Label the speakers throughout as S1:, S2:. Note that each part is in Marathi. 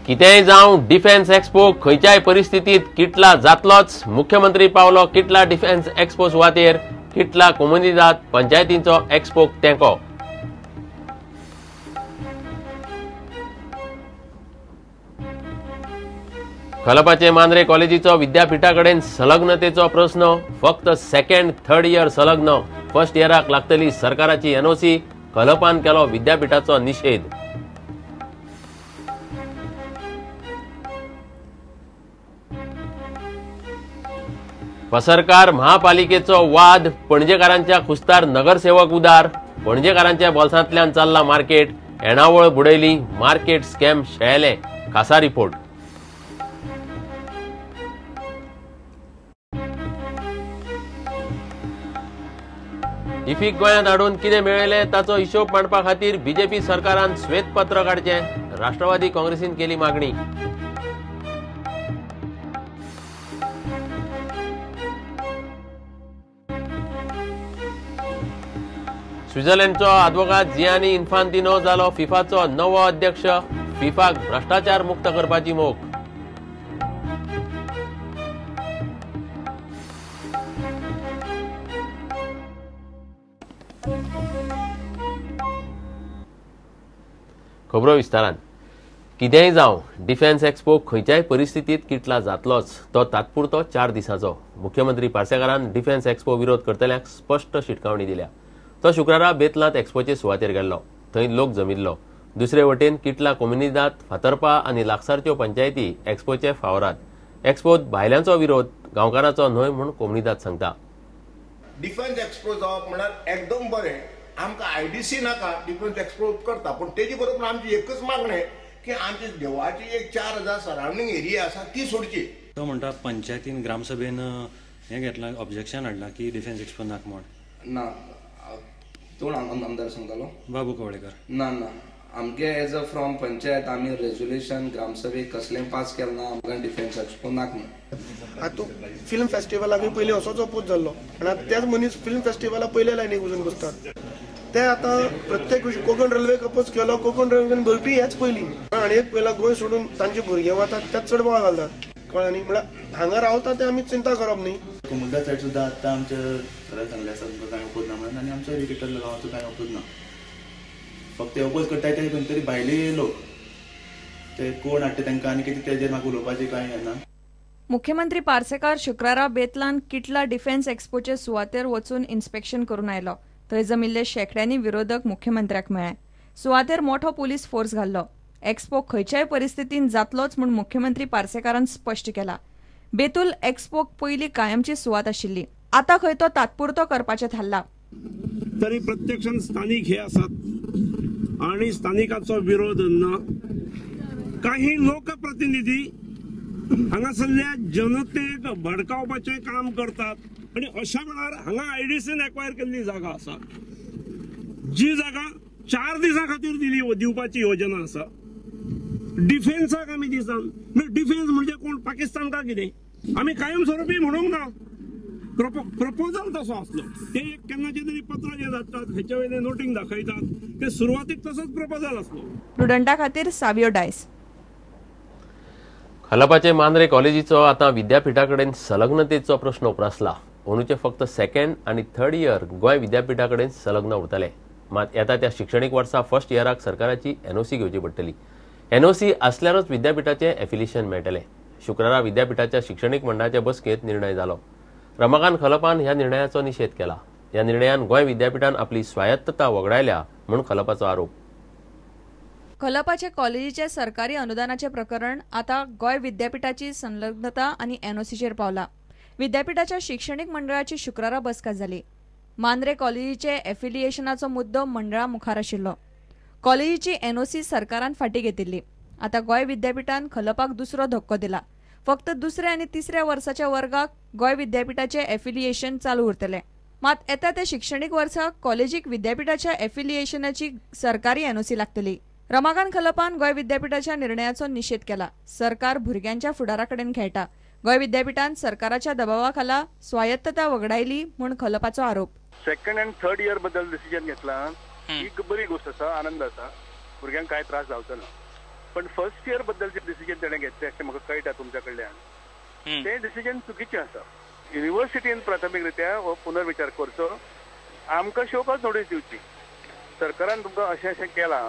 S1: कितेंय जावं डिफेन्स एक्सपो खंयच्याय परिस्थितीत किटला जातलोच। मुख्यमंत्री पावलो किटला डिफेन्स एक्सपो सुवातेर, किटला कोमुनिदाद पंचायतींचो एक्सपोक तेंको। खलपाचे मांद्रे कॉलेजीचो विद्यापीठाकडेन संलग्नतेचो प्रश्न। फक्त सेकंड थर्ड इयर संलग्न, फर्स्ट इयराक लागतली सरकाराची एनओसी। खलपान केलो विद्यापीठाचो निषेध। पसरकार महापालिकेचो वाद, पणजेकारांच्या खुस्तार नगरसेवक उदार। पणजेकारांच्या बोल्सांतल्यान चल्ला मार्केट, येणावळ बुडयली, मार्केट स्कॅम शेळेले, खासा रिपोर्ट। इफीक गोंयांत हाडून कितें मेळयले ताचो हिशोब मांडपा खातीर बीजेपी सरकारान श्वेतपत्र काडचें, राष्ट्रवादी काँग्रेसीन केली मागणी। स्वित्झर्लंडचो आदवोगाद जियानी इन्फांतिनो जालो फिफाचो नवो अध्यक्ष। फिफाक भ्रष्टाचार मुक्त करपाची मोख। खबरो विस्तारान। कितेंय जावं डिफेन्स एक्सपो खंयच्याय परिस्थितीत किटला जातलोच, तो तात्पुरतो 4 दिसांचो। मुख्यमंत्री पार्सेकारान डिफेन्स एक्सपो विरोध करतल्यांक स्पष्ट शिटकावणी दिल्या। तो शुक्रारा बेतलांत एक्सपोचे सुवातेर गेल्लो, थंय लोक जमिल्लो। दुसरे वटेन किटला कोमुनिदाद, फातर्पा आनी लागसारच्यो पंचायती एक्सपोचे फावरात। एक्सपोत भायल्यांचो विरोध गांवकारांचो न्हय म्हूण कोमुनिदाद सांगता।
S2: डिफेन्स एक्सपो जावप म्हळ्यार एकदम बरें। आमकां आयडीसी नाका, डिफेन्स एक्सपो करता, पण तेजी बरोबर आमची एकच मागणी की आमची देवाची एक 4000 सरावंडींग एरिया आसा ती सोडची।
S3: तो म्हणटा पंचायतीन ग्रामसभेन हे घेतला, ऑब्जेक्शन हाडला की डिफेन्स एक्सपो नाका म्हण।
S4: ना कोण आमदार सांगतालो?
S3: बाबू कवळेकर।
S4: ना आमगे एज अ फ्रॉम पंचायत आमी रेजोल्युशन ग्रामसभेक कसलें पास केलें ना, आमकां डिफेन्स एक्सपो नाका म्हणून।
S5: आतां फिल्म फेस्टिवलाक पयलीं असोच अपोज जाल्लो आनी आतां तेच मनीस फिल्म फेस्टिवला पयले लायनीक वचून बसतात। ते आतां प्रत्येक कोंकण रेल्वेक अपोज केलो, कोंकण रेल्वेन भरपी हेच पयलीं आनी एक पयला गोंय सोडून तांचे भुरगे वतात तेच चड बोवाळ घालतात, कळ्ळें न्ही? म्हळ्यार हांगा रावता ते आमी चिंता करप न्ही।
S6: कोमुनिदाद सायड सुद्दां आतां आमचे सगळे सांगले आसा तुमकां कांय अपोज ना म्हणून, आनी आमचो एरिगेटर गांवाचो कांय अपोज ना। फक्त अपोज करताय ते खंय तरी भायले लोक, ते कोण हाडटा तांकां आनी कितें तेजेर म्हाका उलोवपाचें कांय हें ना।
S7: मुख्यमंत्री पार्सेकार शुक्रारा बेतलान किटला डिफेन्स एक्सपोचे सुवातेर वचून इन्स्पेक्शन करून आयलो। थंय जमिल्ले शेकड्यांनी विरोधक मुख्यमंत्र्याक मेळ्ळे। सुवातेर मोठो पुलीस फोर्स घाल्लो। एक्सपो खंयच्याय परिस्थितीन जातलोच म्हूण मुख्यमंत्री पार्सेकारान स्पश्ट केला। बेतूल एक्सपोक पयलीं कायमची सुवात आशिल्ली, आतां खंय तो तात्पुरतो करपाचें थारला।
S8: तरी प्रत्यक्षान स्थानिक हे आसात आणि स्थानिकांचो विरोध ना। काही लोकप्रतिनिधी हांगासरल्या जनतेक भडकावपाचें काम करतात आणि अशा वेळार हांगा आयडीसीन एक्वायर केल्ली जागा आसा, जी जागा 4 दिसां खातीर दिवपाची योजना आसा। डिफेन्साक आमी दिसान, डिफेन्स म्हणजे कोण पाकिस्तान का कितें? आमी कायमस्वरूपी म्हणूंक ना। प्रपोजल तसो आसलो, ते एक केन्नाचे तरी पत्र जे धाडटात हेचे वयले नोटींग दाखयतात, ते सुरवातीक तसोच प्रपोजल आसलो।
S7: प्रुडंटा खातीर सावियो डायस।
S1: खलपाचे मांद्रे कॉलेजीचो आतां विद्यापीठाकडेन संलग्नतेचो प्रश्न उप्रासला। अंदूचे फक्त सेकंड आनी थर्ड इयर गोंय विद्यापीठाकडेन संलग्न उरतले, मात येता त्या शिक्षणीक वर्सा फर्स्ट इयराक सरकाराची एनओसी घेवची पडटली। एनओसी आसल्यारच विद्यापीठाचे एफिलिएशन मेळटले। शुक्रारा विद्यापीठाच्या शिक्षणीक मंडळाच्या बसकेंत निर्णय जालो। रमाकांत खलपान ह्या निर्णयाचो निषेध केला। ह्या निर्णयान गोंय विद्यापीठान आपली स्वायत्तता वगडायल्या म्हूण खलपाचो आरोप।
S7: खलपाचे कॉलेजीचे सरकारी अनुदानाचे प्रकरण आता गोंय विद्यापीठाची संलग्नता आनी एनओसीचेर पावला। विद्यापीठाच्या शिक्षणीक मंडळाची शुक्रारा बसका जाली। मांद्रे कॉलेजीचे एफिलिएशनाचो मुद्दो मंडळा मुखार आशिल्लो। कॉलेजीची एनओसी सरकारान फाटीं घेतिल्ली। आता गोंय विद्यापीठान खलपाक दुसरो धक्को दिला। फक्त दुसऱ्या आनी तिसऱ्या वर्साच्या वर्गाक गोंय विद्यापीठाचे एफिलिएशन चालू उरतले, मात येता त्या शिक्षणीक वर्साक कॉलेजीक विद्यापीठाच्या एफिलिएशनाची सरकारी एनओसी लागतली। रमाकांत खलपान गोंय विद्यापीठाच्या निर्णयाचो निषेध केला। सरकार भुरग्यांच्या फुडाराकडेन खेळटा। गोंय विद्यापीठान सरकाराच्या दबावाखाला स्वायत्तता वगडायली म्हूण खलपाचो आरोप।
S9: सेकंड एंड थर्ड इयर बद्दल डिसिजन घेतला, ही बरी गोष्ट आसा, आनंद आसा, भुरग्यांक काय त्रास जावचो ना। पण फर्स्ट इयर बद्दलचे डिसिजन तेणें घेतले अशें म्हाका कळटा तुमच्या कडल्यान. ते डिसिजन चुकीचें आसा. युनिव्हर्सिटीन प्राथमीकरित्या हो पुनर्विचार करचो. आमकां शोकच नोटीस दिवची. सरकारान तुमकां अशें अशें केलां,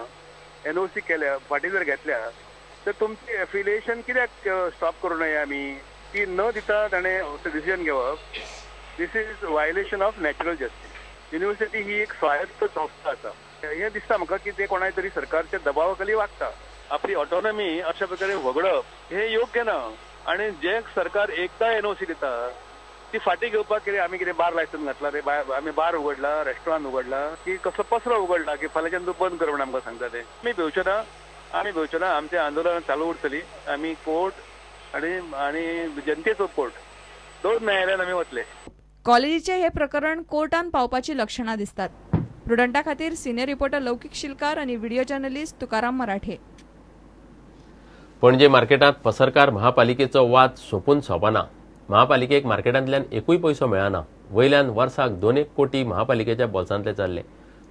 S9: NOC केल्या, फाटीं जर घेतल्या तर तुमची एफिलिएशन कित्याक स्टॉप करूं नये आमी? ती न दिता ताणें डिसिजन घेवप. This is violation of natural justice. University ही एक स्वायत्त संस्था आसा. हें दिसता म्हाका की ते कोणाय तरी सरकारच्या दबावा खाली वागता. आपली ऑटोनॉमी अशा प्रकारे वगडप हे योग्य ना. आणि जे सरकार एकदा NOC दिता ती फाटी घेवपाक कितें आमी कितें बार लायसन घातला रे, आमी बार उगडला, रेस्टॉरंट उगडला की कसलो पसरो उगडला की फाल्यांच्यान तूं बंद कर म्हणून आमकां सांगता ते. आमी भिवचे ना. आमचें आंदोलन चालू उरतली. आमी कोर्ट आनी जनतेचो कोर्ट दोन न्यायालयान आमी वतले.
S7: कॉलेजीचे हे प्रकरण कोर्टान पावपाची लक्षणां दिसतात. प्रुडंटा खातीर सिनियर रिपोर्टर लौकिक शिलकार आणि व्हिडिओ जर्नलिस्ट तुकाराम मराठे.
S1: पणजे मार्केटात पसरकार महापालिकेचो वाद सोंपून सोंपना. महापालिकेक मार्केटांतल्यान एकूय पयसो मेळना. वयल्यान वर्साक 2 कोटी महापालिकेच्या बोल्सांतले चालले.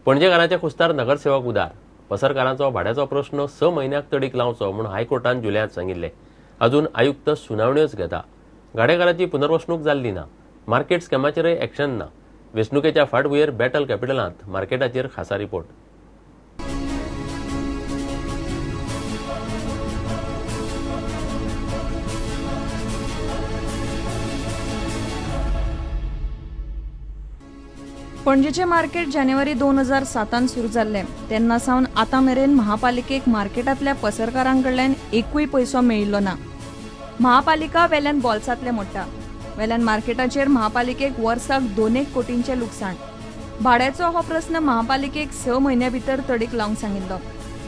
S1: पणजेकारांचे खुस्तार नगरसेवक उदार. पसरकारांचो भाड्याचो प्रश्न 6 म्हयन्याक तडीक लावचो म्हूण हायकोर्टान जुलयांत सांगिल्ले. अजून आयुक्त सुनावण्योच घेता. गाडेकारांची पुनर्वसणूक जाल्ली ना. मार्केट स्कॅमाचेरय एक्शन ना. वेंचणुकेच्या फाटभुंयेर बॅटल कॅपिटलांत मार्केटाचेर खासा रिपोर्ट.
S7: पणजेचे मार्केट जानेवारी 2007 सुरू जाल्ले. तेन्ना सावन आतां मेरेन महापालिकेक मार्केटांतल्या पसरकारांकडल्यान एकूय पयसो मेळिल्लो ना. महापालिका वेल्यान बोल्सांतले मोडटा. वेल्यान मार्केटाचेर महापालिकेक वर्साक 2 कोटींचे लुकसाण. भाड्याचो हो प्रस्न महापालिकेक 6 म्हयन्या भितर तडीक लावंक सांगिल्लो.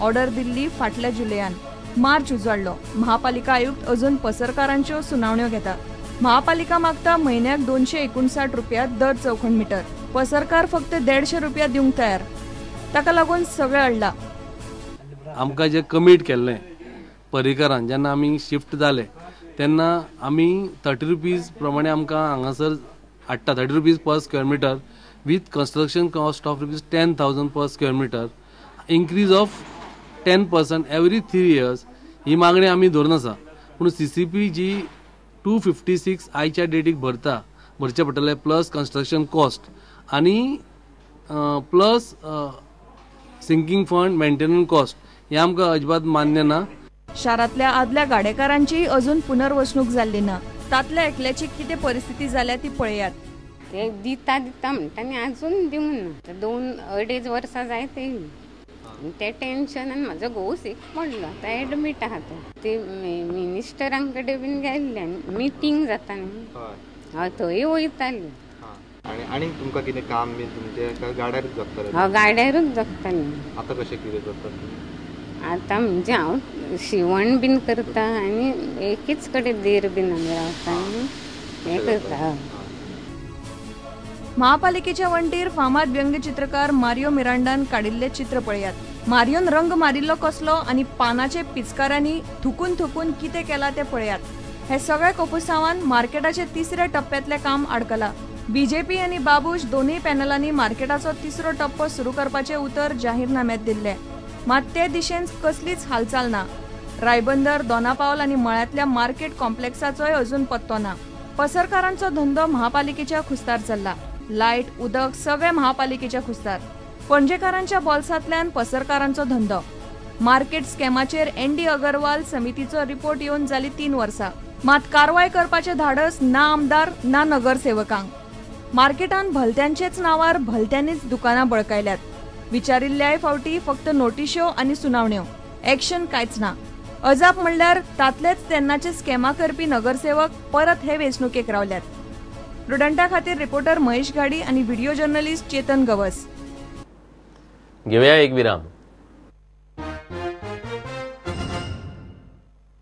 S7: ऑर्डर दिल्ली फाटल्या जुलयान. मार्च उजवाडलो. महापालिका आयुक्त अजून पसरकारांच्यो सुनावण्यो घेता. महापालिका मागता म्हयन्याक 259 रुपया दर चौखण मीटर. पसरकार फक्त 150 रुपया दिवंक तयार. ताका लागून सगळें अडला.
S10: आमकां जे कमीट केल्लें पर्रीकारान जेन्ना आमी शिफ्ट जाले तेन्ना आमी 30 रुपीज प्रमाणे आमकां हांगासर हाडटा. 30 rupees per square metre with construction cost of ₹10,000 per square metre. Increase of 10% every 3 years ही मागणी आमी धरून आसा. पूण CCP जी 256 आयच्या डेटीक भरचे पडटले प्लस कन्स्ट्रक्शन कॉस्ट आनी plus sinking fund maintenance cost हे आमकां अजिबात मान्य ना.
S7: शारांतल्या आदल्या गाडेकारांची अजून पुनर्वसणूक जाल्ली ना. तातल्या एकल्याची कितें परिस्थिती जाल्या ती पळयात.
S11: ते दिता म्हणटा आनी अजून दिवंक ना. 2-2.5 वर्सां जाय ते टेन्शनान म्हाजो घोव सीक पडलो. आतां एडमीट आहा ते मिनिस्टरां कडेन बीन गेल्ले मिटींग जाता न्ही. हय थंय वयताली.
S12: आनी तुमकां कितें काम बी तुमचे गाड्यारूच जगताले?
S11: हय गाड्यारूच जगताली.
S12: आतां कशें कितें करता?
S11: आतां म्हणजे हांव शिवण बीन करता आनी एकीच कडेन देर बीन आमी रावता आनी हें करता.
S7: महापालिकेच्या वंटीर फामाद व्यंगचित्रकार मारियो मिरांडान काडिल्ले चित्र पळयात. मारियोन रंग मारिल्लो कसलो आनी पानाचे पिचकाऱ्यांनी थुकून थुकून कितें केला ते पळयात. हे सगळे कोपुसावान मार्केटाचे 3ऱ्या टप्प्यातले काम आडकला. BJP आनी बाबूश दोनूय पॅनलांनी मार्केटाचो 3रो टप्पो सुरू करपाचे उतर जाहीरनाम्यात दिल्ले. मात ते दिशेन कसलीच हालचाल ना. रायबंदर, दोनापावल आनी मळ्यातल्या मार्केट कॉम्प्लेक्साचोय अजून पत्तो ना. पसरकारांचो धंदो महापालिकेच्या खुस्तार चल्ला. लायट, उदक सगळे महापालिकेच्या खुस्तार. पणजेकारांच्या बोल्सांतल्यान पसरकारांचो धंदो. मार्केट स्कॅमाचेर ND अगरवाल समितीचो रिपोर्ट येवन जाली 3 वर्सां. मात कारवाय करपाचे धाडस ना आमदार ना नगरसेवकांक. मार्केटान भलत्यांचेच नांवार भलत्यांनीच दुकानां बळकायल्यात. विचारिल्ल्याय फावटी फक्त नोटिश्यो आनी सुनावण्यो. एक्शन कांयच ना. अजाप म्हणल्यार तातलेच तेन्नाचे स्कॅमा करपी नगरसेवक परत हे वेंचणुकेक रावल्यात. प्रुडंटा खातीर रिपोर्टर महेश गाडी आनी व्हिडिओ जर्नलिस्ट चेतन गवस.
S1: घेवया एक विराम.